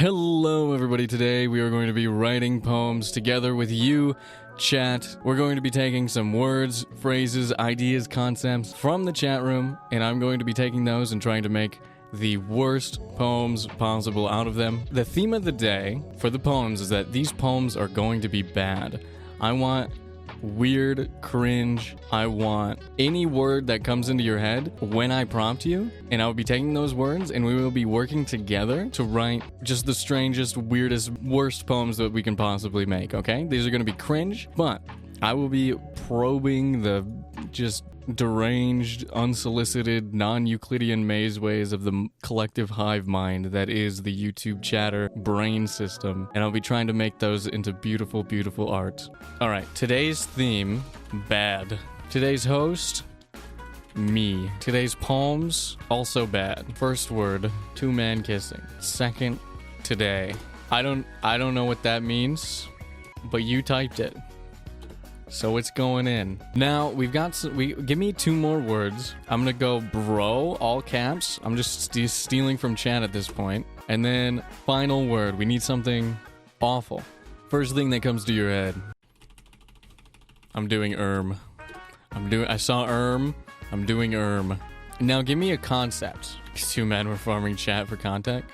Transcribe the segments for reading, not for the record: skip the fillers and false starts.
Hello everybody, today we are going to be writing poems together with you, chat. We're going to be taking some words, phrases, ideas, concepts from the chat room, and I'm going to be taking those and trying to make the worst poems possible out of them. The theme of the day for the poems is that these poems are going to be bad. I want weird, cringe. I want any word that comes into your head when I prompt you, and I'll be taking those words and we will be working together to write just the strangest, weirdest, worst poems that we can possibly make, okay? These are going to be cringe, but I will be probing the just deranged, unsolicited, non-Euclidean mazeways of the collective hive mind that is the YouTube chatter brain system, and I'll be trying to make those into beautiful, beautiful art. All right, today's theme, bad. Today's host, me. Today's poems, also bad. First word, two-man kissing. Second, today. I don't know what that means, but you typed it. So it's going in. Now, give me two more words. I'm gonna go bro, all caps. I'm just stealing from chat at this point. And then, final word. We need something awful. First thing that comes to your head. I'm doing I saw I'm doing Now, give me a concept. These two men were farming chat for content.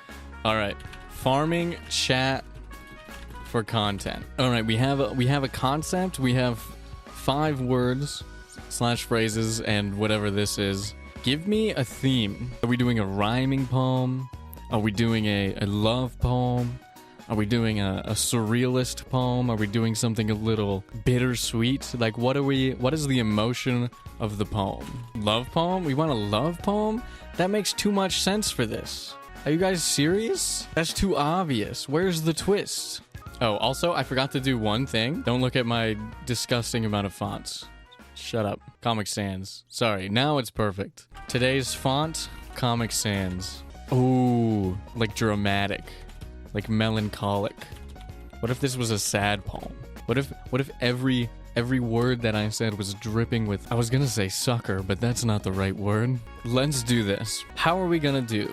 All right. Farming chat for content. All right, we have a concept. We have 5 words / phrases and whatever this is. Give me a theme. Are we doing a rhyming poem? Are we doing a love poem? Are we doing a surrealist poem? Are we doing something a little bittersweet? Like, what is the emotion of the poem? Love poem? We want a love poem? That makes too much sense for this. Are you guys serious? That's too obvious. Where's the twist? Oh, also, I forgot to do one thing. Don't look at my disgusting amount of fonts. Shut up. Comic Sans. Sorry, now it's perfect. Today's font, Comic Sans. Ooh, like dramatic. Like melancholic. What if this was a sad poem? What if every word that I said was dripping with... I was gonna say sucker, but that's not the right word. Let's do this. How are we gonna do...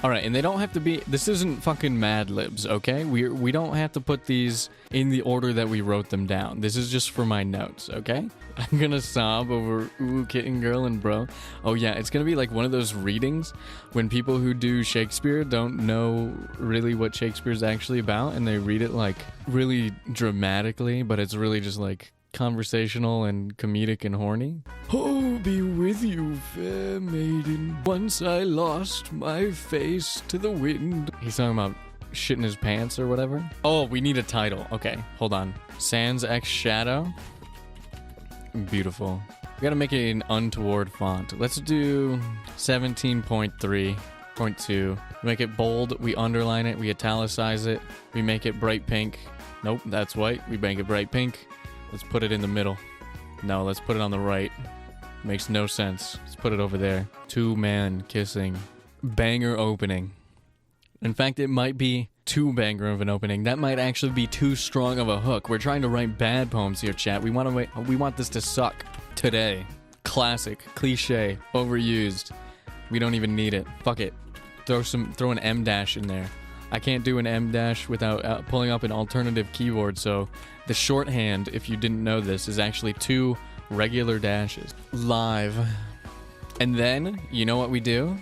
Alright, and they don't have to be... This isn't fucking Mad Libs, okay? We don't have to put these in the order that we wrote them down. This is just for my notes, okay? I'm gonna sob over ooh, kitten girl and bro. Oh yeah, it's gonna be like one of those readings when people who do Shakespeare don't know really what Shakespeare's actually about, and they read it like really dramatically, but it's really just like conversational and comedic and horny. Oh, be with you, fair maiden. Once I lost my face to the wind. He's talking about shitting his pants or whatever. Oh, we need a title. Okay, hold on. Sans X Shadow. Beautiful. We gotta make it an untoward font. Let's do 17.3.2. Make it bold. We underline it. We italicize it. We make it bright pink. Nope, that's white. We make it bright pink. Let's put it in the middle. No, let's put it on the right. Makes no sense. Let's put it over there. Two-man kissing. Banger opening. In fact, it might be too banger of an opening. That might actually be too strong of a hook. We're trying to write bad poems here, chat. We want this to suck. Today. Classic. Cliche. Overused. We don't even need it. Fuck it. Throw an M dash in there. I can't do an M dash without pulling up an alternative keyboard, so the shorthand, if you didn't know this, is actually 2 regular dashes. Live. And then, you know what we do?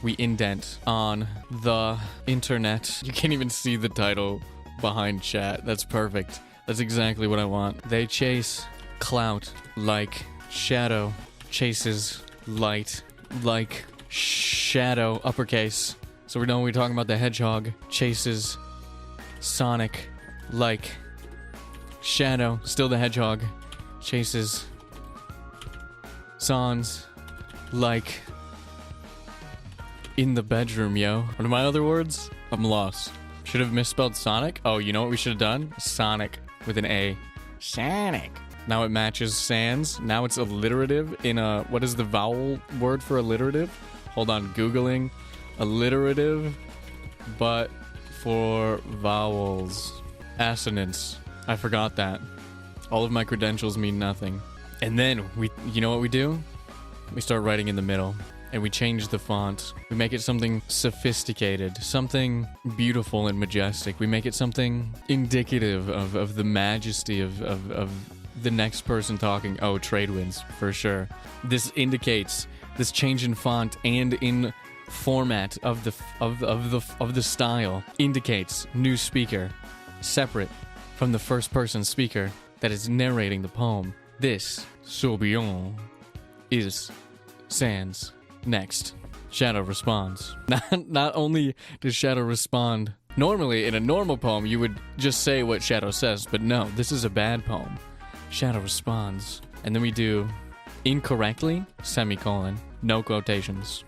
We indent on the internet. You can't even see the title behind chat. That's perfect. That's exactly what I want. They chase clout like shadow chases light like shadow, uppercase. So we know we're talking about the hedgehog chases Sonic like shadow, still the hedgehog chases Sans like in the bedroom, yo. What are my other words? I'm lost. Should have misspelled Sonic. Oh, you know what we should have done? Sonic with an A. Sonic. Now it matches Sans. Now it's alliterative in a... What is the vowel word for alliterative? Hold on, Googling. Alliterative, but for vowels. Assonance. I forgot that. All of my credentials mean nothing. And then, you know what we do? We start writing in the middle. and we change the font. We make it something sophisticated, something beautiful and majestic. We make it something indicative of the majesty of the next person talking. Oh, trade winds, for sure. This indicates this change in font and in format of the style indicates new speaker, separate from the first person speaker that is narrating the poem. This Soubillon is Sans. Next, Shadow responds. Not only does Shadow respond, normally in a normal poem you would just say what Shadow says, but no, this is a bad poem. Shadow responds, and then we do incorrectly, semicolon, no quotations.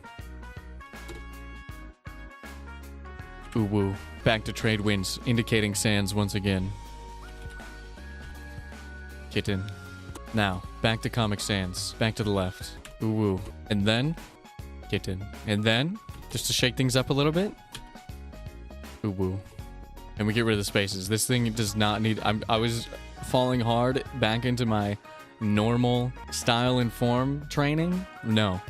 Ooh woo. Back to trade winds, indicating Sans once again. Kitten. Now, back to Comic Sans. Back to the left. Ooh woo. And then, kitten. And then, just to shake things up a little bit. Ooh woo. And we get rid of the spaces. This thing does not need... I was falling hard back into my normal style and form training. No.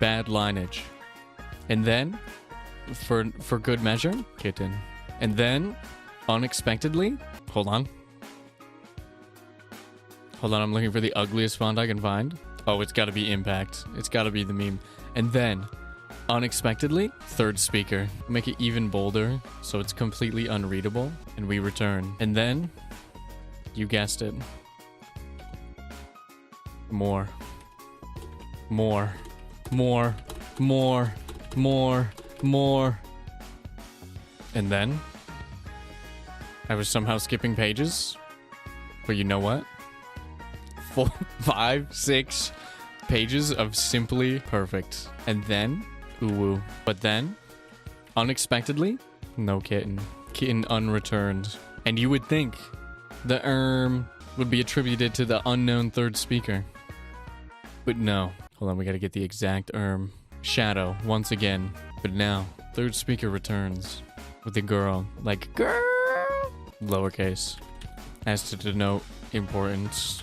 Bad lineage. And then, for good measure, kitten. And then, unexpectedly, hold on, I'm looking for the ugliest font I can find. Oh, it's gotta be Impact. It's gotta be the meme. And then, unexpectedly, third speaker. Make it even bolder, so it's completely unreadable. And we return. And then, you guessed it. More. More. More. More. More. More. And then, I was somehow skipping pages. But you know what? 4, 5, 6 pages of simply perfect. And then, ooh woo. But then, unexpectedly, no kitten. Kitten unreturned. And you would think the would be attributed to the unknown third speaker. But no. Hold on, we gotta get the exact Shadow, once again. But now, third speaker returns with a girl. Like, girl! Lowercase. As to denote importance.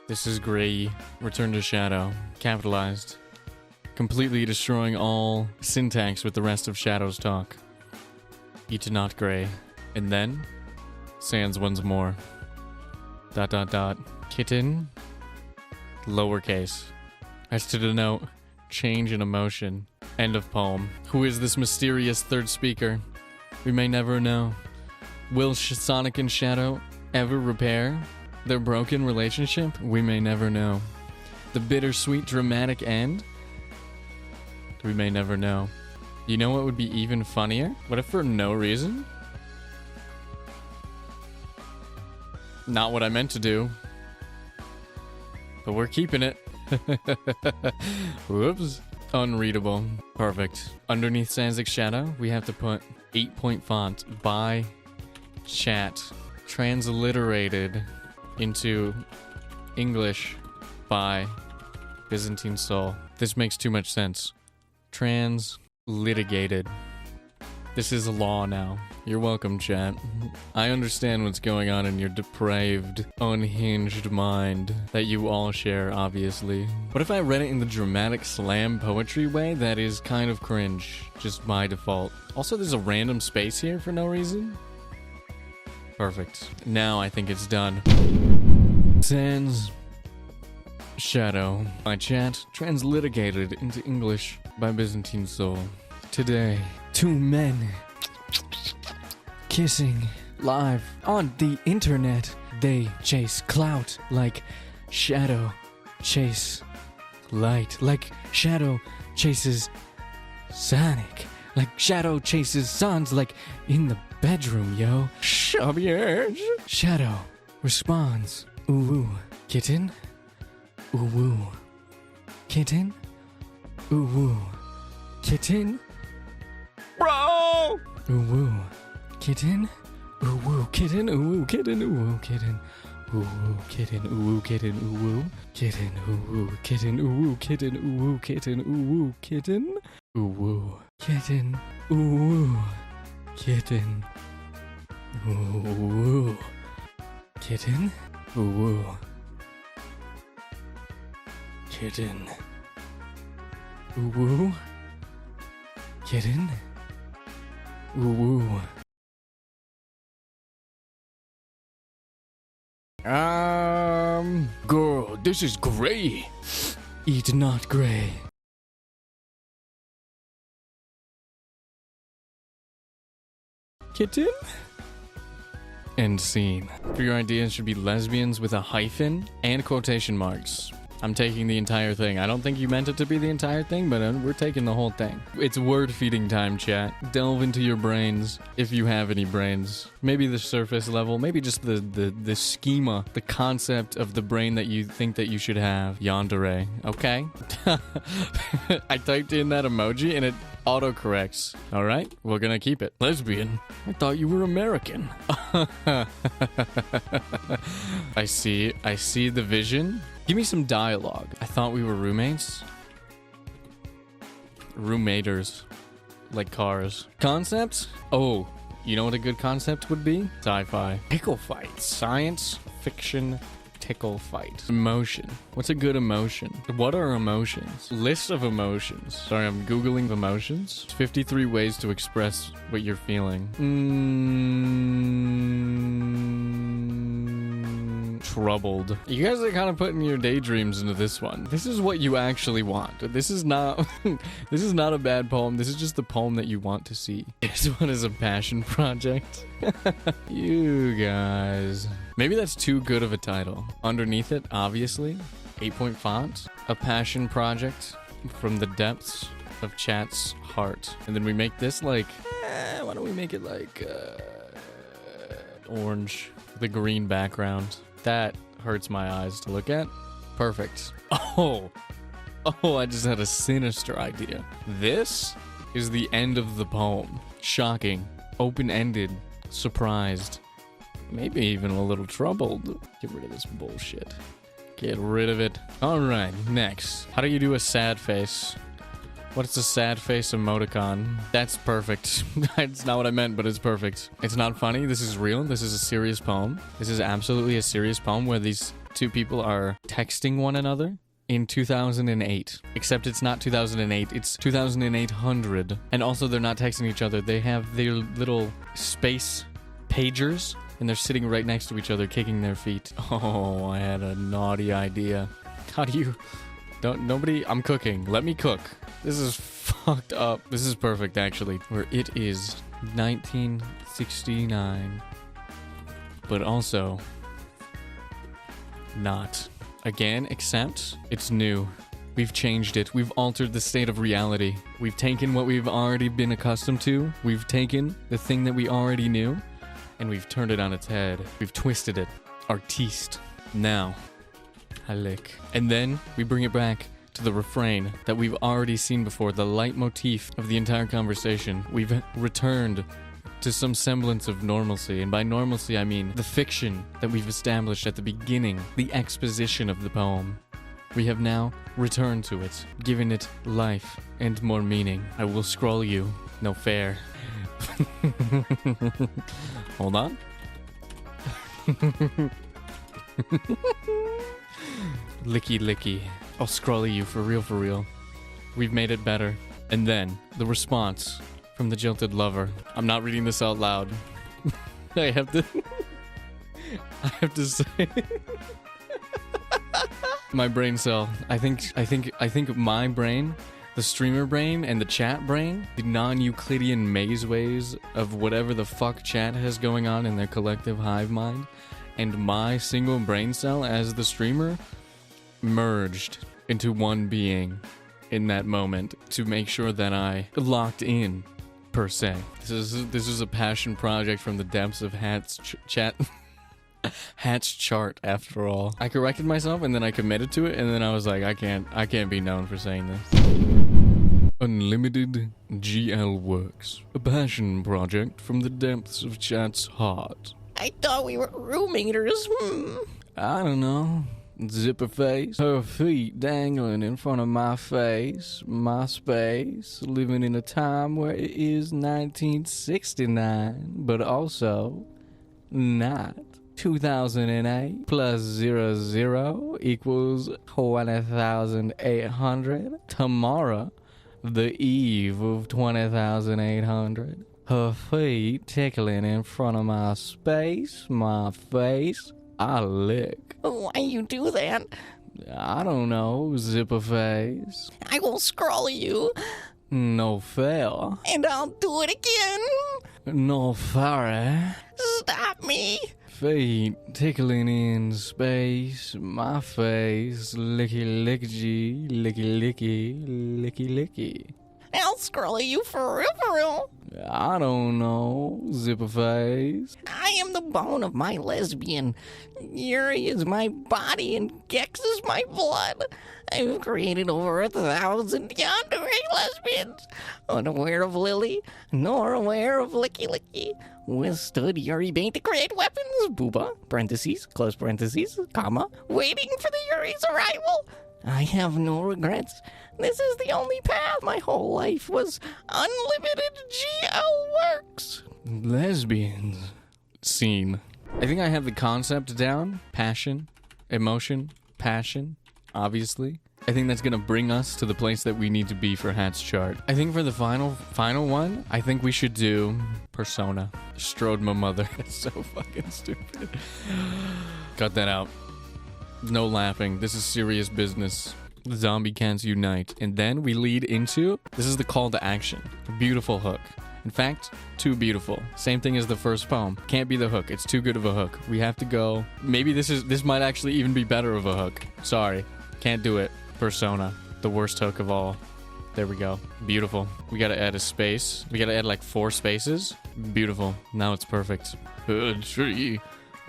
This is Gray. Return to Shadow. Capitalized. Completely destroying all syntax with the rest of Shadow's talk. Eat not Gray. And then, Sans once more. ... Kitten. Lowercase. As to denote change in emotion. End of poem. Who is this mysterious third speaker? We may never know. Will Sonic and Shadow ever repair their broken relationship? We may never know. The bittersweet dramatic end? We may never know. You know what would be even funnier? What if for no reason? Not what I meant to do. But we're keeping it. Whoops. Unreadable. Perfect. Underneath Sansic Shadow, we have to put 8-point font by chat. Transliterated into English by BACKSEATING. This makes too much sense. Translitigated. This is a law now. You're welcome, chat. I understand what's going on in your depraved, unhinged mind that you all share, obviously. What if I read it in the dramatic slam poetry way that is kind of cringe, just by default? Also, there's a random space here for no reason. Perfect. Now I think it's done. Sans Shadow. My chat transliterated into English by Byzantine Soul. Today, two men kissing live on the internet. They chase clout like Shadow chase light. Like Shadow chases Sonic. Like Shadow chases Sans, like in the bedroom, yo. Shabby. Shadow responds. Ooh woo. Kitten? Ooh woo. Kitten? Ooh woo. Kitten? Bro! Ooh woo. Kitten? Ooh woo. Kitten? Ooh woo. Kitten? Ooh woo. Kitten? Ooh woo. Kitten? Ooh woo. Kitten? Ooh woo. Kitten? Ooh woo. Kitten? Ooh woo. Kitten? Ooh woo. Kitten? Ooh woo. Kitten? Ooh woo. Kitten? Ooh woo. Kitten? Ooh woo. Kitten? Ooh woo. Kitten? Ooh woo. Kitten. Ooh woo. Girl, this is gray. Eat not gray. Kitten? End scene. For your ideas should be lesbians with a hyphen and quotation marks. I'm taking the entire thing. I don't think you meant it to be the entire thing, but we're taking the whole thing. It's word feeding time, chat. Delve into your brains, if you have any brains. Maybe the surface level, maybe just the schema, the concept of the brain that you think that you should have. Yandere, okay? I typed in that emoji and it autocorrects. All right, we're gonna keep it. Lesbian? I thought you were American. I see the vision. Give me some dialogue. I thought we were roommates. Roommaters. Like cars. Concept? Oh, you know what a good concept would be? Sci-fi. Tickle fight. Science fiction tickle fight. Emotion. What's a good emotion? What are emotions? List of emotions. Sorry, I'm Googling emotions. 53 ways to express what you're feeling. Troubled. You guys are kind of putting your daydreams into this one. This is what you actually want. This is not this is not a bad poem. This is just the poem that you want to see. This one is a passion project. You guys. Maybe that's too good of a title. Underneath it, obviously, 8-point font, a passion project from the depths of chat's heart. And then we make this like, why don't we make it like orange with a green background? That hurts my eyes to look at. Perfect. Oh, I just had a sinister idea. This is the end of the poem. Shocking, open-ended, surprised, maybe even a little troubled. Get rid of this bullshit. Get rid of it. All right, next. How do you do a sad face? What's a sad face emoticon? That's perfect. That's not what I meant, but it's perfect. It's not funny. This is real. This is a serious poem. This is absolutely a serious poem where these two people are texting one another in 2008. Except it's not 2008. It's 2800. And also they're not texting each other. They have their little space pagers and they're sitting right next to each other, kicking their feet. Oh, I had a naughty idea. How do you... Nobody... I'm cooking. Let me cook. This is fucked up. This is perfect, actually. Where it is 1969. But also... not. Again, except it's new. We've changed it. We've altered the state of reality. We've taken what we've already been accustomed to. We've taken the thing that we already knew. And we've turned it on its head. We've twisted it. Artiste. Now... I lick. And then we bring it back to the refrain that we've already seen before, the leitmotif of the entire conversation. We've returned to some semblance of normalcy, and by normalcy I mean the fiction that we've established at the beginning, the exposition of the poem. We have now returned to it, given it life and more meaning. I will scroll you. No fair. Hold on. Licky licky. I'll scroll you for real, for real. We've made it better. And then, the response from the jilted lover. I'm not reading this out loud. I have to say my brain cell. I think my brain, the streamer brain and the chat brain, the non-Euclidean maze ways of whatever the fuck chat has going on in their collective hive mind, and my single brain cell as the streamer merged into one being in that moment to make sure that I locked in, per se. This is a passion project from the depths of Hat's chat. Hat's chart, after all. I corrected myself and then I committed to it and then I was like, I can't be known for saying this. Unlimited GL Works, a passion project from the depths of chat's heart. I thought we were roommaters. I don't know. Zipper face, her feet dangling in front of my face, my space, living in a time where it is 1969, but also not. 2008 plus 00 equals 20,800. Tomorrow the eve of 20,800. Her feet tickling in front of my space, my face, I lick. Why you do that? I don't know, zipper face. I will scroll you, No fair. and I'll do it again. No fair. Stop me. Feet tickling in space, my face, licky licky, licky licky, licky licky. I'll scroll you for real. I don't know, zipper face. I am the bone of my lesbian. Yuri is my body and Gex is my blood. I've created over 1,000 yandere lesbians. Unaware of Lily, nor aware of Licky Licky. Withstood Yuri bait to create weapons. Booba, parentheses, close parentheses, comma, waiting for the Yuri's arrival. I have no regrets. This is the only path. My whole life was unlimited GL works. Lesbians. Scene. I think I have the concept down. Passion. Emotion. Passion. Obviously. I think that's gonna bring us to the place that we need to be for Hat's chart. I think for the final one, I think we should do persona. Strode my mother. It's so fucking stupid. Cut that out. No laughing. This is serious business. The zombie cans unite. And then we lead into, this is the call to action. A beautiful hook. In fact, too beautiful. Same thing as the first poem. Can't be the hook. It's too good of a hook. We have to go. Maybe this might actually even be better of a hook. Sorry. Can't do it. Persona. The worst hook of all. There we go. Beautiful. We gotta add a space. We gotta add like 4 spaces. Beautiful. Now it's perfect. A tree.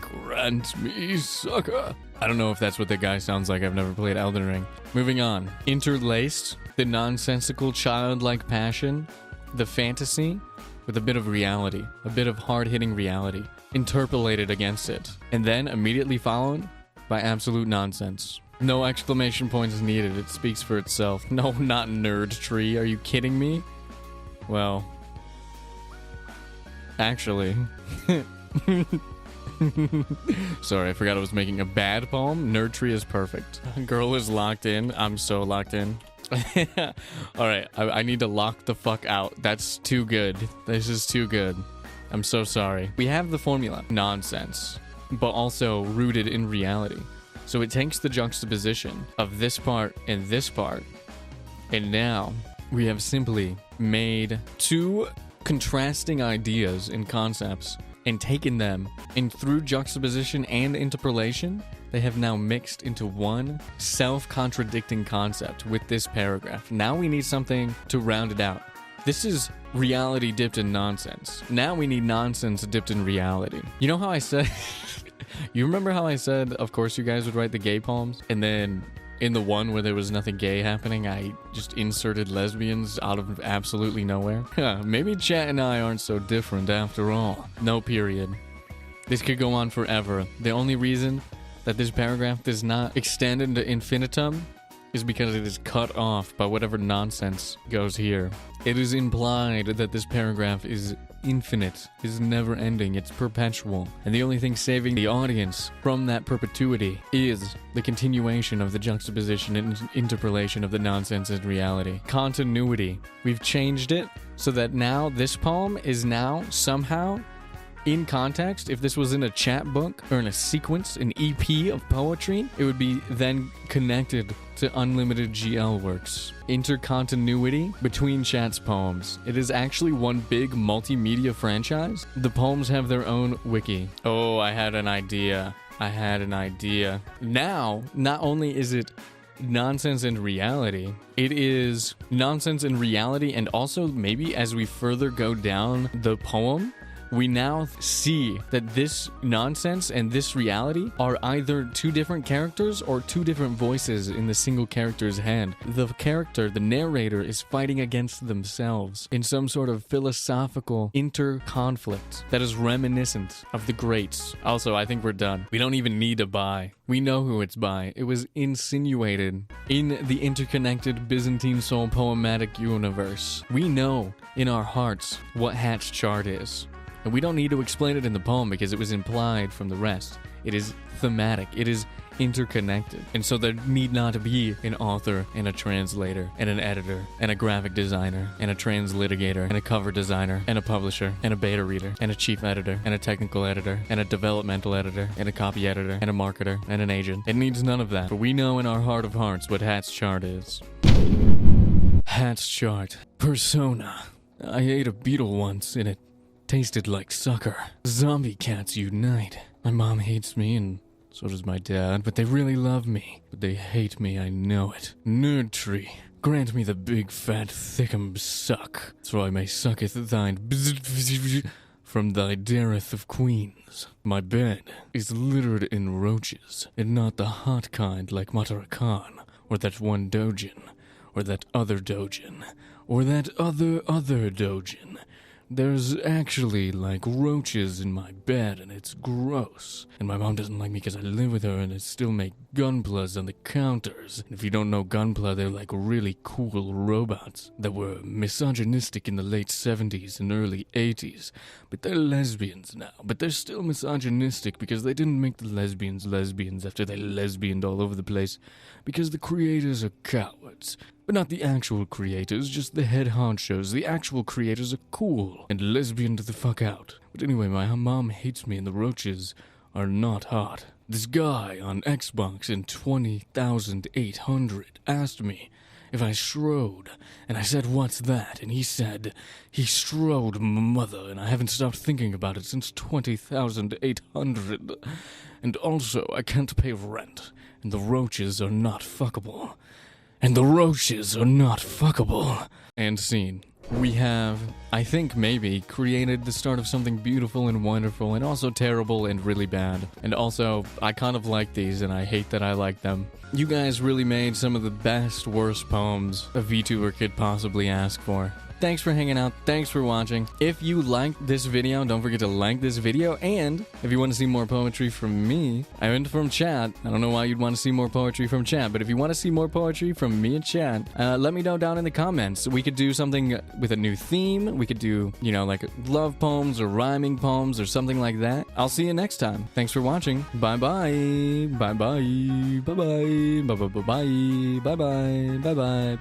Grant me, sucker. I don't know if that's what the guy sounds like. I've never played Elden Ring. Moving on. Interlaced, the nonsensical childlike passion, the fantasy, with a bit of reality, a bit of hard-hitting reality, interpolated against it, and then immediately followed by absolute nonsense. No exclamation points needed. It speaks for itself. No, not nerd tree. Are you kidding me? Well, actually... Sorry, I forgot I was making a bad poem. Nerd tree is perfect. Girl is locked in. I'm so locked in. Alright, I need to lock the fuck out. That's too good. This is too good. I'm so sorry. We have the formula. Nonsense. But also rooted in reality. So it takes the juxtaposition of this part and this part. And now we have simply made 2 contrasting ideas and concepts and taken them, and through juxtaposition and interpolation, they have now mixed into one self-contradicting concept with this paragraph. Now we need something to round it out. This is reality dipped in nonsense. Now we need nonsense dipped in reality. You know how I said... You remember how I said, of course you guys would write the gay poems? And then in the one where there was nothing gay happening, I just inserted lesbians out of absolutely nowhere. Maybe chat and I aren't so different after all. No period. This could go on forever. The only reason that this paragraph does not extend into infinitum is because it is cut off by whatever nonsense goes here. It is implied that this paragraph is infinite, is never ending, it's perpetual. And the only thing saving the audience from that perpetuity is the continuation of the juxtaposition and interpolation of the nonsense and reality. Continuity. We've changed it so that now this poem is now somehow in context. If this was in a chat book or in a sequence, an EP of poetry, it would be then connected to unlimited GL works. Intercontinuity between chat's poems. It is actually one big multimedia franchise. The poems have their own wiki. Oh, I had an idea. Now, not only is it nonsense and reality, it is nonsense and reality, and also maybe as we further go down the poem, we now see that this nonsense and this reality are either 2 different characters or 2 different voices in the single character's head. The character, the narrator, is fighting against themselves in some sort of philosophical inter-conflict that is reminiscent of the greats. Also, I think we're done. We don't even need a by. We know who it's by. It was insinuated in the interconnected Byzantine soul poematic universe. We know in our hearts what Hat's chart is. And we don't need to explain it in the poem because it was implied from the rest. It is thematic. It is interconnected. And so there need not be an author and a translator and an editor and a graphic designer and a translitigator and a cover designer and a publisher and a beta reader and a chief editor and a technical editor and a developmental editor and a copy editor and a marketer and an agent. It needs none of that. For we know in our heart of hearts what Hat's chart is. Hat's chart. Persona. I ate a beetle once and it tasted like sucker. Zombie cats unite. My mom hates me and so does my dad, but they really love me. But they hate me, I know it. Nerd tree. Grant me the big fat thickum suck, so I may sucketh thine from thy dareth of queens. My bed is littered in roaches, and not the hot kind like Matarakan, or that one dojin, or that other dojin, or that other dojin. There's actually, like, roaches in my bed, and it's gross. And my mom doesn't like me because I live with her, and I still make gunplas on the counters. And if you don't know gunpla, they're like really cool robots that were misogynistic in the late 70s and early 80s. But they're lesbians now. But they're still misogynistic because they didn't make the lesbians after they lesbianed all over the place. Because the creators are cowards. But not the actual creators, just the head honchos. The actual creators are cool and lesbianed the fuck out. But anyway, my mom hates me and the roaches are not hot. This guy on Xbox in 20,800 asked me if I strode, and I said, "What's that?" And he said, "He strode, mother," and I haven't stopped thinking about it since 20,800. And also, I can't pay rent, and the roaches are not fuckable. And the roaches are not fuckable. And scene. We have, I think maybe, created the start of something beautiful and wonderful and also terrible and really bad. And also, I kind of like these and I hate that I like them. You guys really made some of the best, worst poems a VTuber could possibly ask for. Thanks for hanging out. Thanks for watching. If you liked this video, don't forget to like this video. And if you want to see more poetry from me and from chat, I don't know why you'd want to see more poetry from chat, but if you want to see more poetry from me and chat, let me know down in the comments. We could do something with a new theme. We could do, you know, like love poems or rhyming poems or something like that. I'll see you next time. Thanks for watching. Bye-bye. Bye-bye. Bye-bye. Bye-bye. Bye-bye. Bye-bye. Bye-bye.